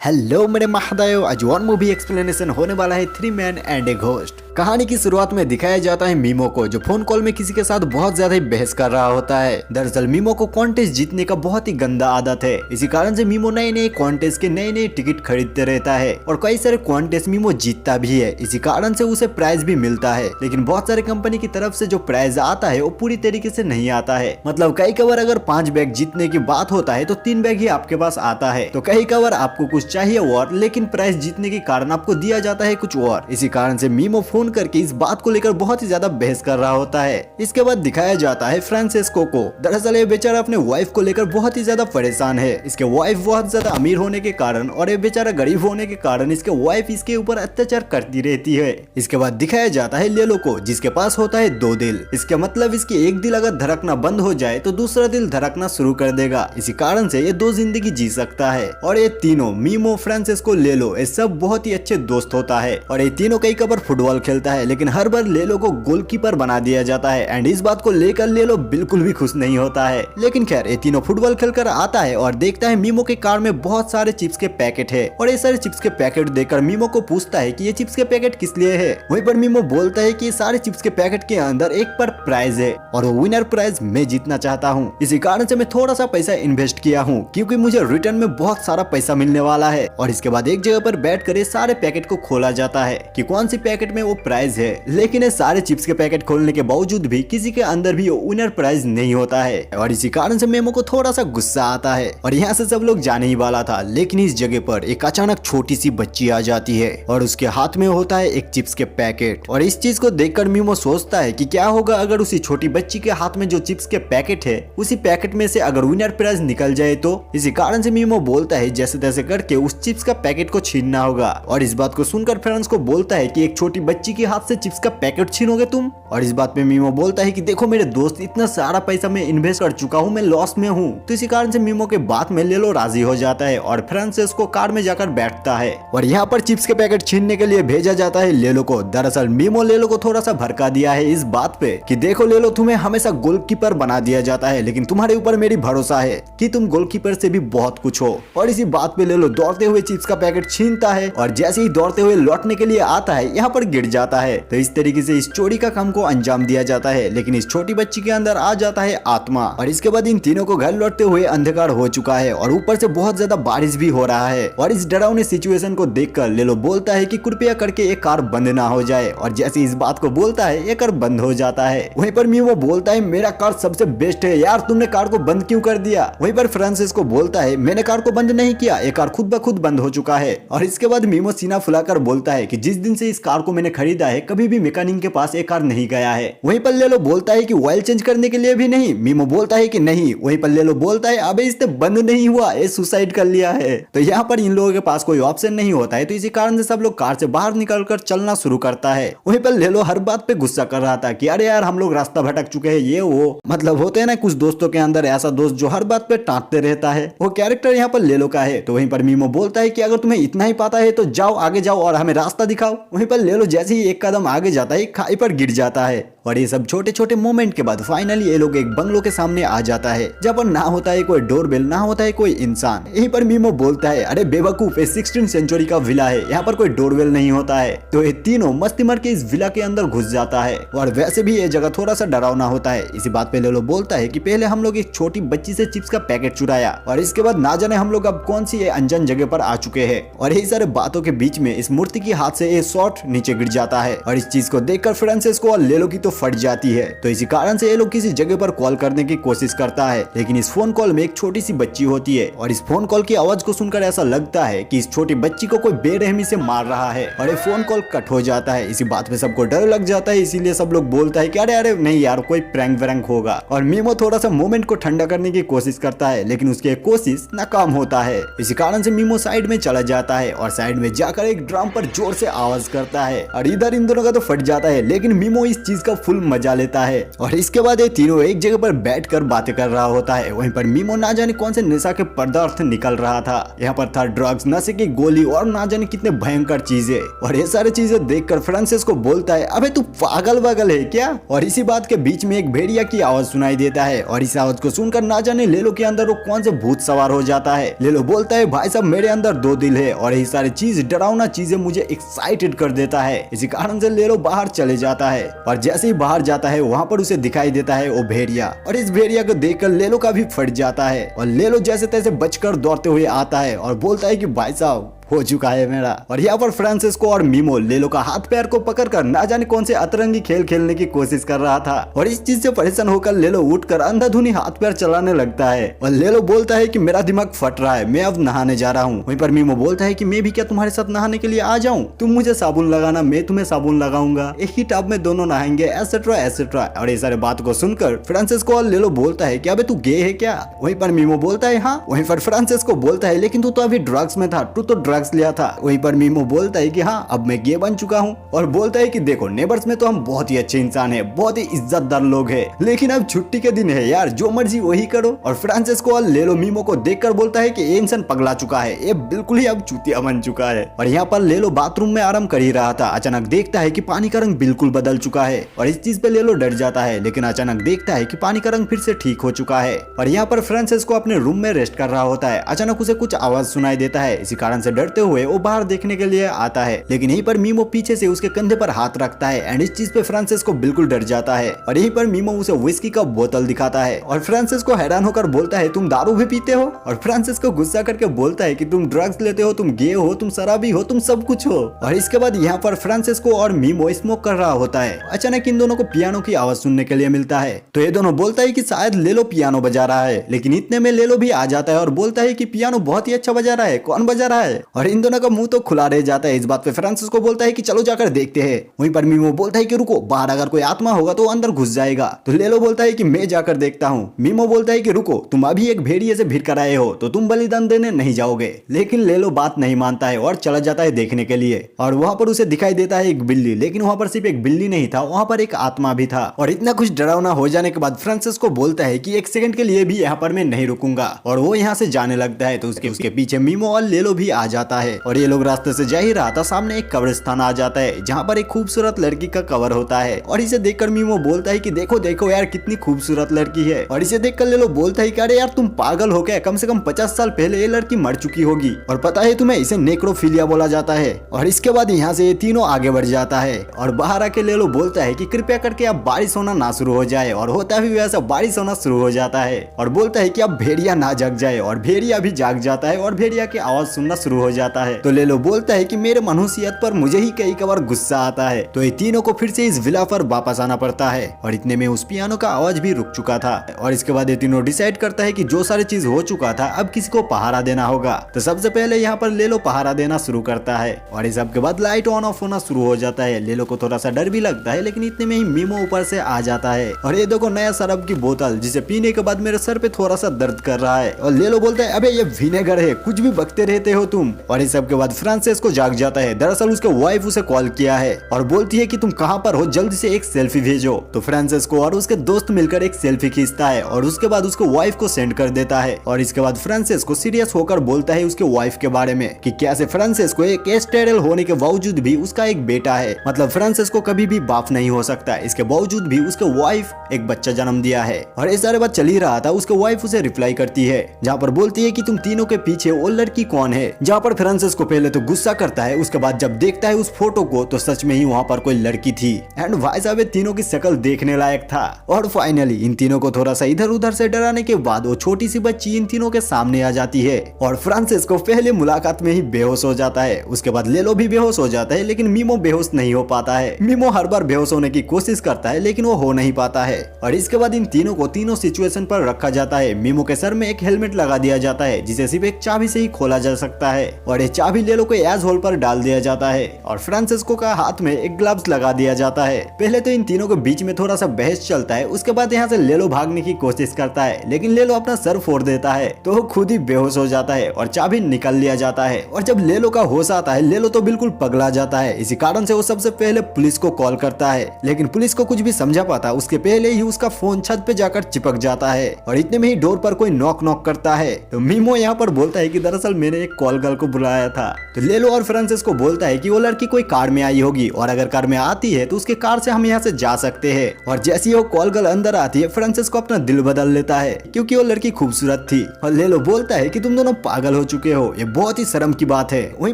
Hello मेरे महादयो, आज one movie explanation होने वाला है three man and a ghost. कहानी की शुरुआत में दिखाया जाता है मीमो को, जो फोन कॉल में किसी के साथ बहुत ज्यादा ही बहस कर रहा होता है। दरअसल मीमो को कॉन्टेस्ट जीतने का बहुत ही गंदा आदत है। इसी कारण से मीमो नए नए कॉन्टेस्ट के नए नए टिकट खरीदते रहता है और कई सारे कॉन्टेस्ट मीमो जीतता भी है। इसी कारण से उसे प्राइज भी मिलता है, लेकिन बहुत सारे कंपनी की तरफ से जो प्राइज आता है वो पूरी तरीके से नहीं आता है। मतलब कई कवर अगर 5 बैग जीतने की बात होता है तो 3 बैग ही आपके पास आता है। तो कई कवर आपको कुछ चाहिए और, लेकिन प्राइज जीतने के कारण आपको दिया जाता है कुछ और। इसी कारण से मीमो फोन करके इस बात को लेकर बहुत ही ज्यादा बहस कर रहा होता है। इसके बाद दिखाया जाता है फ्रांसिस्को को। दरअसल ये बेचारा अपने वाइफ को लेकर बहुत ही ज्यादा परेशान है। इसके वाइफ बहुत ज्यादा अमीर होने के कारण और ये बेचारा गरीब होने के कारण इसके वाइफ इसके ऊपर अत्याचार करती रहती है। इसके बाद दिखाया जाता है लेलो को, जिसके पास होता है 2 दिल। इसके मतलब इसकी एक दिल अगर धड़कना बंद हो जाए तो दूसरा दिल धड़कना शुरू कर देगा। इसी कारण से ये 2 जिंदगी जी सकता है। और ये तीनों मीमो, फ्रांसिस्को, लेलो, ये सब बहुत ही अच्छे दोस्त होता है। और ये तीनों कई कबार फुटबॉल खेलता है, लेकिन हर बार लेलो को गोलकीपर बना दिया जाता है। एंड इस बात को लेकर लेलो बिल्कुल भी खुश नहीं होता है। लेकिन खैर ये तीनों फुटबॉल खेलकर आता है और देखता है मीमो के कार में बहुत सारे चिप्स के पैकेट है। और ये सारे चिप्स के पैकेट देखकर मीमो को पूछता है कि ये चिप्स के पैकेट किस लिए है। वहीं पर मीमो बोलता है कि ये सारे चिप्स के पैकेट के अंदर एक पर प्राइज है और वो विनर प्राइज मैं जीतना चाहता हूँ। इसी कारण से मैं थोड़ा सा पैसा इन्वेस्ट किया हूँ, क्योंकि मुझे रिटर्न में बहुत सारा पैसा मिलने वाला है। और इसके बाद एक जगह पर बैठ कर सारे पैकेट को खोला जाता है कि कौन सी पैकेट में वो प्राइज है। लेकिन ये सारे चिप्स के पैकेट खोलने के बावजूद भी किसी के अंदर भी विनर प्राइज नहीं होता है। और इसी कारण से मेमो को थोड़ा सा गुस्सा आता है और यहाँ से सब लोग जाने ही वाला था। लेकिन इस जगह पर एक अचानक छोटी सी बच्ची आ जाती है और उसके हाथ में होता है एक चिप्स के पैकेट। और इस चीज को देखकर मीमो सोचता है कि क्या होगा अगर उसी छोटी बच्ची के हाथ में जो चिप्स के पैकेट है, उसी पैकेट में से अगर विनर प्राइज निकल जाए तो। इसी कारण से मीमो बोलता है जैसे तैसे करके उस चिप्स का पैकेट को छीनना होगा। और इस बात को सुनकर फ्रेंड्स को बोलता है कि एक छोटी बच्ची के हाथ से चिप्स का पैकेट छीनोगे तुम। और इस बात पे मीमो बोलता है कि देखो मेरे दोस्त, इतना सारा पैसा मैं इन्वेस्ट कर चुका हूँ, मैं लॉस में हूँ। तो इसी कारण से मीमो के बात में लेलो राजी हो जाता है और फ्रांसिस को कार में जाकर बैठता है। और यहाँ पर चिप्स के पैकेट छीनने के लिए भेजा जाता है लेलो को। दरअसल मीमो लेलो को थोड़ा सा भड़का दिया है इस बात पे कि देखो लेलो, तुम्हें हमेशा गोलकीपर बना दिया जाता है, लेकिन तुम्हारे ऊपर मेरी भरोसा है कि तुम गोलकीपर से भी बहुत कुछ हो। और इसी बात पे लेलो दौड़ते हुए चिप्स का पैकेट छीनता है और जैसे ही दौड़ते हुए लौटने के लिए आता है यहाँ पर गिर जाता है। तो इस तरीके से इस चोरी का काम को अंजाम दिया जाता है। लेकिन इस छोटी बच्ची के अंदर आ जाता है आत्मा। और इसके बाद इन तीनों को घर लौटते हुए अंधकार हो चुका है और ऊपर से बहुत ज्यादा बारिश भी हो रहा है। और इस डरावनी सिचुएशन को देखकर लेलो बोलता है कि कृपया करके ये कार बंद ना हो जाए। और जैसे इस बात को बोलता है ये कार बंद हो जाता है। वहीं पर मीमो बोलता है मेरा कार सबसे बेस्ट है यार, तुमने कार को बंद क्यों कर दिया। वहीं पर फ्रांसिस्को बोलता है मैंने कार को बंद नहीं किया, ये कार खुद ब खुद बंद हो चुका है। और इसके बाद मीमो सीना फुलाकर बोलता है कि जिस दिन से इस कार को मैंने खरीदा है कभी भी मैकेनिक के पास एक कार नहीं गया है। वहीं पर लेलो बोलता है कि ऑयल चेंज करने के लिए भी नहीं। मीमो बोलता है कि नहीं। वहीं पर लेलो बोलता है अबे इससे बंद नहीं हुआ, ये सुसाइड कर लिया है। तो यहाँ पर इन लोगों के पास कोई ऑप्शन नहीं होता है, तो इसी कारण से सब लोग कार से बाहर निकलकर चलना शुरू करता है। वहीं पर लेलो हर बात पे गुस्सा कर रहा था कि अरे यार हम लोग रास्ता भटक चुके हैं, ये वो। मतलब होते हैं ना कुछ दोस्तों के अंदर ऐसा दोस्त जो हर बात पे टांटते रहता है, वो कैरेक्टर यहाँ पर लेलो का है। तो वहीं पर मीमो बोलता है कि अगर तुम्हें इतना ही पता है तो जाओ आगे जाओ और हमें रास्ता दिखाओ। वहीं पर लेलो जैसे ही एक कदम आगे जाता है खाई पर गिर जाता है। और ये सब छोटे छोटे मोमेंट के बाद फाइनली ये लोग एक बंगलो के सामने आ जाता है, जहाँ पर ना होता है कोई डोरबेल, ना होता है कोई इंसान। यहीं पर मीमो बोलता है अरे बेवकूफ, 16th सेंचुरी का विला है, यहाँ पर कोई डोरबेल नहीं होता है। तो ये तीनों मस्ती मार के इस विला के अंदर घुस जाता है। और वैसे भी ये जगह थोड़ा सा डरावना होता है। इसी बात पे लेलो बोलता है कि पहले हम लोग एक छोटी बच्ची से चिप्स का पैकेट चुराया और इसके बाद ना जाने हम लोग अब कौन सी अनजान जगह पर आ चुके हैं। और यही सारे बातों के बीच में इस मूर्ति की हाथ से ये शॉट नीचे गिर जाता है। और इस चीज को देखकर फ्रांसिस्को और लेलो की तो फट जाती है। तो इसी कारण से ये लोग किसी जगह पर कॉल करने की कोशिश करता है, लेकिन इस फोन कॉल में एक छोटी सी बच्ची होती है। और इस फोन कॉल की आवाज को सुनकर ऐसा लगता है कि इस छोटी बच्ची को कोई बेरहमी से मार रहा है। और ये फोन कॉल कट हो जाता है। इसी बात पे सबको डर लग जाता है, इसीलिए सब लोग बोलता है कि अरे अरे नहीं यार कोई प्रैंक वैंक होगा। और मीमो थोड़ा सा मोमेंट को ठंडा करने की कोशिश करता है, लेकिन उसकी कोशिश नाकाम होता है। इसी कारण से मीमो साइड में चला जाता है और साइड में जाकर एक ड्रम पर जोर से आवाज करता है। और इधर इन दोनों का तो फट जाता है, लेकिन मीमो इस चीज का फुल मजा लेता है। और इसके बाद ये तीनों एक जगह पर बैठकर बातें कर रहा होता है। वहीं पर मीमो ना जाने कौन से नशा के पदार्थ निकल रहा था। यहाँ पर था ड्रग्स, नशे की गोली और ना जाने कितने भयंकर चीजें। और ये सारी चीजें देखकर फ्रांसिस्को बोलता है, अबे तू पागल वागल है क्या? और इसी बात के बीच में एक भेड़िया की आवाज सुनाई देता है और इस आवाज को सुनकर ना जाने लेलो के अंदर वो कौन से भूत सवार हो जाता है। लेलो बोलता है, भाई साहब मेरे अंदर दो दिल है और ये सारी चीज डरावना चीजें मुझे एक्साइटेड कर देता है। इसी कारण से लेलो बाहर चले जाता है और जैसे ही बाहर जाता है वहाँ पर उसे दिखाई देता है वो भेड़िया। और इस भेड़िया को देखकर लेलो का भी फट जाता है और लेलो जैसे तैसे बचकर दौड़ते हुए आता है और बोलता है कि भाई साहब हो चुका है मेरा। और यहाँ पर फ्रांसिस्को और मीमो लेलो का हाथ पैर को पकड़कर ना जाने कौन से अतरंगी खेल खेलने की कोशिश कर रहा था। और इस चीज से परेशान होकर लेलो उठकर अंधाधुनी हाथ पैर चलाने लगता है और लेलो बोलता है कि मेरा दिमाग फट रहा है, मैं अब नहाने जा रहा हूँ। वहीं पर मीमो बोलता है कि मैं भी क्या तुम्हारे साथ नहाने के लिए आ जाऊँ? तुम मुझे साबुन लगाना, मैं तुम्हें साबुन लगाऊंगा, एक ही टब में दोनों नहाएंगे, एसेट्रा एसेट्रा। और ये सारे बात को सुनकर फ्रांसिस्को और लेलो बोलता है कि अबे तू गे है क्या? वहीं पर मीमो बोलता है हाँ। वहीं पर फ्रांसिस्को बोलता है लेकिन तू तो अभी ड्रग्स में था, तू तो ड्रग्स लिया था। पर मीमो बोलता है कि हाँ अब मैं गे बन चुका हूँ। और बोलता है कि देखो नेबर्स में तो हम बहुत ही अच्छे इंसान हैं, बहुत ही इज्जतदार लोग हैं, लेकिन अब छुट्टी के दिन है यार, जो मर्जी वही करो। और फ्रांसिस्को और लेलो मीमो को देखकर बोलता है कि ये इंसान पगला चुका है, ये बिल्कुल ही अब चूतिया बन चुका है। और यहाँ पर लेलो बाथरूम में आराम कर ही रहा था, अचानक देखता है कि पानी का रंग बिल्कुल बदल चुका है और इस चीज पे लेलो डर जाता है, लेकिन अचानक देखता है कि पानी का रंग फिर से ठीक हो चुका है। और यहाँ पर फ्रांसिस्को अपने रूम में रेस्ट कर रहा होता है, अचानक उसे कुछ आवाज सुनाई देता है। इसी कारण से डरते हुए वो बाहर देखने के लिए आता है, लेकिन यहीं पर मीमो पीछे से उसके कंधे पर हाथ रखता है एंड इस चीज पे फ्रांसिस्को बिल्कुल डर जाता है। और यहीं पर मीमो उसे विस्की का बोतल दिखाता है और फ्रांसिस्को हैरान होकर बोलता है तुम दारू भी पीते हो? और फ्रांसिस्को गुस्सा करके बोलता है कि तुम ड्रग्स लेते हो, तुम गे हो, तुम शराबी हो, तुम सब कुछ हो। और इसके बाद यहाँ पर फ्रांसिस्को और मीमो स्मोक कर रहा होता है। अचानक इन दोनों को पियानो की आवाज सुनने के लिए मिलता है, तो ये दोनों बोलता है कि शायद लेलो पियानो बजा रहा है, लेकिन इतने में लेलो भी आ जाता है और बोलता है कि पियानो बहुत ही अच्छा बजा रहा है, कौन बजा रहा है? और इन दोनों का मुंह तो खुला रह जाता है। इस बात पे फ्रांसिस्को बोलता है कि चलो जाकर देखते हैं। वहीं पर मीमो बोलता है कि रुको, बाहर अगर कोई आत्मा होगा तो अंदर घुस जाएगा। तो लेलो बोलता है कि मैं जाकर देखता हूँ। मीमो बोलता है कि रुको, तुम अभी एक भेड़िए से भिड़ कर आए हो तो तुम बलिदान देने नहीं जाओगे। लेकिन लेलो बात नहीं मानता है और चला जाता है देखने के लिए। और वहाँ पर उसे दिखाई देता है एक बिल्ली, लेकिन वहाँ पर सिर्फ एक बिल्ली नहीं था, वहाँ पर एक आत्मा भी था। और इतना कुछ डरावना हो जाने के बाद फ्रांसिस्को बोलता है कि एक सेकंड के लिए भी यहाँ पर मैं नहीं रुकूंगा और वो यहाँ से जाने लगता है। तो उसके पीछे मीमो और लेलो भी आ जाता है और ये लोग रास्ते से जा ही रहा था, सामने एक कब्रिस्तान आ जाता है जहाँ पर एक खूबसूरत लड़की का कवर होता है। और इसे देखकर मीमो बोलता है कि देखो देखो यार कितनी खूबसूरत लड़की है। और इसे देखकर लेलो बोलता है कि अरे यार तुम पागल हो गए, कम से कम 50 साल पहले ये लड़की मर चुकी होगी और पता है तुम्हें, इसे नेक्रोफिलिया बोला जाता है। और इसके बाद यहाँ से ये तीनों आगे बढ़ जाता है और बाहर आके लेलो बोलता है कि कृपया करके अब बारिश होना ना शुरू हो जाए। और होता भी वैसा, बारिश होना शुरू हो जाता है और बोलता है कि अब भेड़िया ना जग जाए। और भेड़िया भी जाग जाता है और भेड़िया की आवाज सुनना शुरू हो जाता है। तो लेलो बोलता है कि मेरे मनुष्यत पर मुझे ही कई बार गुस्सा आता है। तो ये तीनों को फिर से इस विला पर वापस आना पड़ता है और इतने में उस पियानो का आवाज भी रुक चुका था। और इसके बाद ये तीनों डिसाइड करता है कि जो सारी चीज हो चुका था अब किसी को पहारा देना होगा। तो सबसे पहले यहाँ पर लेलो पहारा देना शुरू करता है और इस सब के बाद लाइट ऑन ऑफ होना शुरू हो जाता है। लेलो को थोड़ा सा डर भी लगता है, लेकिन इतने में ही मीमो ऊपर से आ जाता है और ये देखो नया शराब की बोतल, जिसे पीने के बाद मेरे सर पे थोड़ा सा दर्द कर रहा है। और लेलो बोलता है अबे ये विनेगर है, कुछ भी बकते रहते हो तुम। और इस सब के बाद फ्रांसिस्को जाग जाता है। दरअसल उसके वाइफ उसे कॉल किया है और बोलती है कि तुम कहाँ पर हो, जल्दी से एक सेल्फी भेजो। तो फ्रांसिस्को और उसके दोस्त मिलकर एक सेल्फी खींचता है और उसके बाद उसको वाइफ को सेंड कर देता है। और इसके बाद फ्रांसिस्को सीरियस होकर बोलता है उसके वाइफ के बारे में कि कैसे फ्रांसिस्को एक स्टेरल होने के बावजूद भी उसका एक बेटा है, मतलब फ्रांसिस्को कभी भी बाप नहीं हो सकता, इसके बावजूद भी उसके वाइफ एक बच्चा जन्म दिया है। और ये सारे बात चल ही रहा था, उसके वाइफ उसे रिप्लाई करती है जहाँ पर बोलती है कि तुम तीनों के पीछे वो लड़की कौन है। जहाँ पर फ्रांसिस्को पहले तो गुस्सा करता है, उसके बाद जब देखता है उस फोटो को तो सच में ही वहाँ पर कोई लड़की थी एंड भाई साहब तीनों की शक्ल देखने लायक था। और फाइनली इन तीनों को थोड़ा सा इधर उधर से डराने के बाद वो छोटी सी बच्ची इन तीनों के सामने आ जाती है और फ्रांसिस्को पहले मुलाकात में ही बेहोश हो जाता है। उसके बाद लेलो भी बेहोश हो जाता है, लेकिन मीमो बेहोश नहीं हो पाता है। मीमो हर बार बेहोश होने की कोशिश करता है लेकिन वो हो नहीं पाता है। और इसके बाद इन तीनों को तीनों सिचुएशन पर रखा जाता है। मीमो के सर में एक हेलमेट लगा दिया जाता है जिसे सिर्फ एक चाबी से ही खोला जा सकता है और ये चाबी लेलो को एज होल पर डाल दिया जाता है और फ्रांसिस्को का हाथ में एक ग्लव्स लगा दिया जाता है। पहले तो इन तीनों के बीच में थोड़ा सा बहस चलता है, उसके बाद यहाँ से लेलो भागने की कोशिश करता है, लेकिन लेलो अपना सर फोड़ देता है तो वो खुद ही बेहोश हो जाता है और चाबी निकल लिया जाता है। और जब लेलो का होश आता है, लेलो तो बिल्कुल पगला जाता है। इसी कारण से वो सबसे पहले पुलिस को कॉल करता है, लेकिन पुलिस को कुछ भी समझा पाता उसके पहले ही उसका फोन छत पे जाकर चिपक जाता है। और इतने में ही डोर पर कोई नॉक नॉक करता है तो मीमो यहाँ पर बोलता है कि दरअसल मैंने एक कॉल गर्ल को बुलाया था। तो लेलो और फ्रांसिस्को बोलता है कि वो लड़की कोई कार में आई होगी और अगर कार में आती है तो उसके कार से हम यहाँ से जा सकते हैं। और जैसे ही वो कॉल गर्ल अंदर आती है, फ्रांसिस्को अपना दिल बदल लेता है क्योंकि वो लड़की खूबसूरत थी। और लेलो बोलता है कि तुम दोनों पागल हो चुके हो, ये बहुत ही शर्म की बात है। वहीं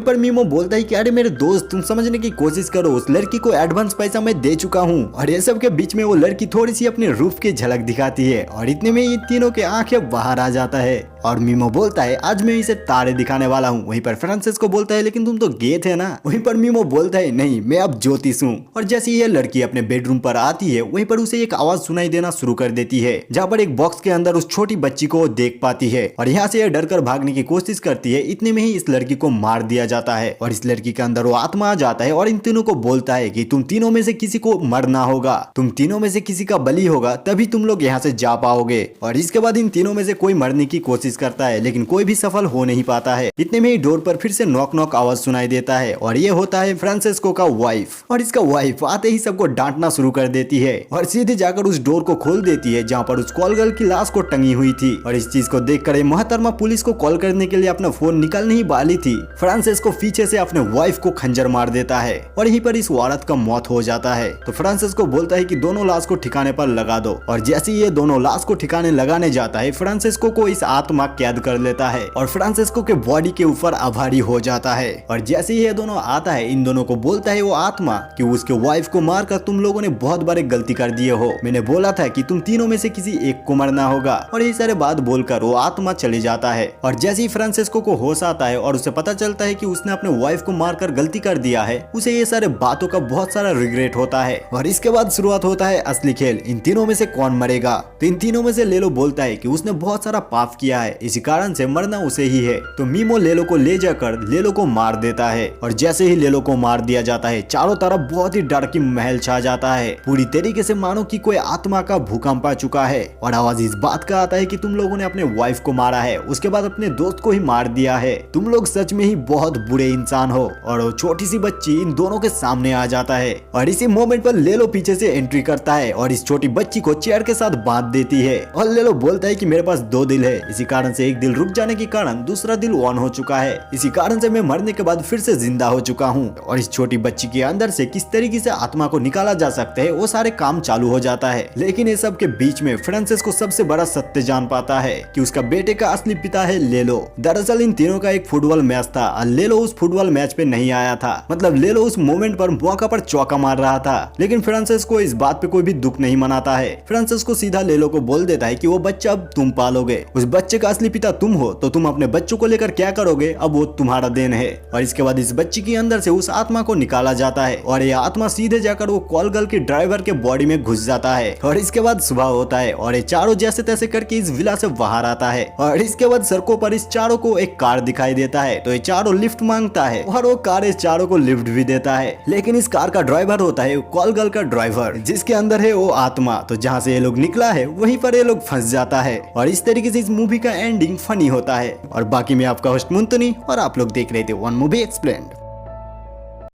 पर मीमो बोलता है कि अरे मेरे दोस्त, तुम समझने की कोशिश करो, उस लड़की को एडवांस पैसा मैं दे चुका हूँ। और ये सब के बीच में वो लड़की थोड़ी सी अपने रूप की झलक दिखाती है और इतने में ये तीनों के आंखें बाहर आ जाता है। और मीमो बोलता है आज मैं इसे तारे दिखाने वाला हूँ। वहीं पर फ्रांसिस्को बोलता है लेकिन तुम तो गे थे ना। वहीं पर मीमो बोलता है नहीं, मैं अब ज्योतिष हूँ। और जैसे ये लड़की अपने बेडरूम पर आती है, वहीं पर उसे एक आवाज सुनाई देना शुरू कर देती है, जहाँ पर एक बॉक्स के अंदर उस छोटी बच्ची को देख पाती है। और यहाँ से यह डरकर भागने की कोशिश करती है। इतने में ही इस लड़की को मार दिया जाता है और इस लड़की के अंदर वो आत्मा आ जाता है और इन तीनों को बोलता है कि तुम तीनों में से किसी को मरना होगा, तुम तीनों में से किसी का बलि होगा, तभी तुम लोग यहाँ से जा पाओगे। और इसके बाद इन तीनों में से कोई मरने की कोशिश करता है, लेकिन कोई भी सफल हो नहीं पाता है। इतने में ही डोर पर फिर से नॉक नॉक आवाज सुनाई देता है और ये होता है फ्रांसिस्को का वाइफ। और इसका वाइफ आते ही सबको डांटना शुरू कर देती है और सीधे जाकर उस डोर को खोल देती है जहाँ पर उस कॉल गर्ल की लाश को टंगी हुई थी। और इस चीज को देखकर मोहतरमा पुलिस को कॉल करने के लिए अपना फोन निकालने ही वाली थी, फ्रांसिस्को पीछे से अपने वाइफ को खंजर मार देता है और यहीं पर इस औरत का मौत हो जाता है। तो फ्रांसिस्को बोलता है कि दोनों लाश को ठिकाने पर लगा दो। और जैसे ये दोनों लाश को ठिकाने लगाने जाता है, फ्रांसिस्को को इस आत्मा कैद कर लेता है और फ्रांसिस्को के बॉडी के ऊपर आभारी हो जाता है। और जैसे ही ये दोनों आता है, इन दोनों को बोलता है वो आत्मा कि उसके वाइफ को मारकर तुम लोगों ने बहुत बड़ी गलती कर दिए हो, मैंने बोला था कि तुम तीनों में से किसी एक को मरना होगा। और ये सारे बात बोलकर वो आत्मा चले जाता है। और जैसे ही फ्रांसिस्को को होश आता है और उसे पता चलता है कि उसने अपने वाइफ को मारकर गलती कर दिया है, उसे ये सारे बातों का बहुत सारा रिग्रेट होता है। और इसके बाद शुरुआत होता है असली खेल, इन तीनों में से कौन मरेगा। तो इन तीनों में से लेलो बोलता है कि उसने बहुत सारा पाप किया है, इसी कारण से मरना उसे ही है। तो मीमो लेलो को ले जाकर लेलो को मार देता है। और जैसे ही लेलो को मार दिया जाता है, चारों तरफ बहुत ही डर की महल छा जाता है, पूरी तरीके से मानो कि कोई आत्मा का भूकंप आ चुका है। और आवाज इस बात का आता है कि तुम लोगों ने अपने वाइफ को मारा है, उसके बाद अपने दोस्त को ही मार दिया है, तुम लोग सच में ही बहुत बुरे इंसान हो। और वो छोटी सी बच्ची इन दोनों के सामने आ जाता है और इसी मोमेंट पर लेलो पीछे से एंट्री करता है और इस छोटी बच्ची को चेयर के साथ बांध देती है। और लेलो बोलता है कि मेरे पास 2 दिल है, इसी कारण से एक दिल रुक जाने के कारण दूसरा दिल ऑन हो चुका है, इसी कारण से मैं मरने के बाद फिर से जिंदा हो चुका हूँ। और इस छोटी बच्ची के अंदर से किस तरीके से आत्मा को निकाला जा सकता है, वो सारे काम चालू हो जाता है। लेकिन ये सब के बीच में फ्रांसिस्को सबसे बड़ा सत्य जान पाता है कि उसका बेटे का असली पिता है लेलो। दरअसल इन तीनों का एक फुटबॉल मैच था और लेलो उस फुटबॉल मैच पे नहीं आया था, मतलब लेलो उस मोमेंट पर मौका पर चौका मार रहा था। लेकिन फ्रांसिस्को इस बात पे कोई भी दुख नहीं मनाता है। फ्रांसिस्को सीधा लेलो को बोल देता है कि वो बच्चा अब तुम पालोगे, उस बच्चे का असली पिता तुम हो, तो तुम अपने बच्चों को लेकर क्या करोगे अब वो तुम्हारा देन है। और इसके बाद इस बच्ची के अंदर से उस आत्मा को निकाला जाता है और ये आत्मा सीधे जाकर वो कॉल गर्ल के ड्राइवर के बॉडी में घुस जाता है। और इसके बाद सुबह होता है और ये चारों जैसे तैसे करके इस विला से बाहर आता है। और इसके बाद सड़कों पर इस चारों को एक कार दिखाई देता है, तो ये चारों लिफ्ट मांगता है और वो कार इस चारों को लिफ्ट भी देता है। लेकिन इस कार का ड्राइवर होता है कॉल गर्ल का ड्राइवर, जिसके अंदर है वो आत्मा। तो जहाँ से ये लोग निकला है वहीं पर ये लोग फंस जाता है। और इस तरीके से इस मूवी का एंडिंग फनी होता है। और बाकी मैं आपका होस्ट मुंतनी और आप लोग देख रहे थे वन मूवी एक्सप्लेन्ड।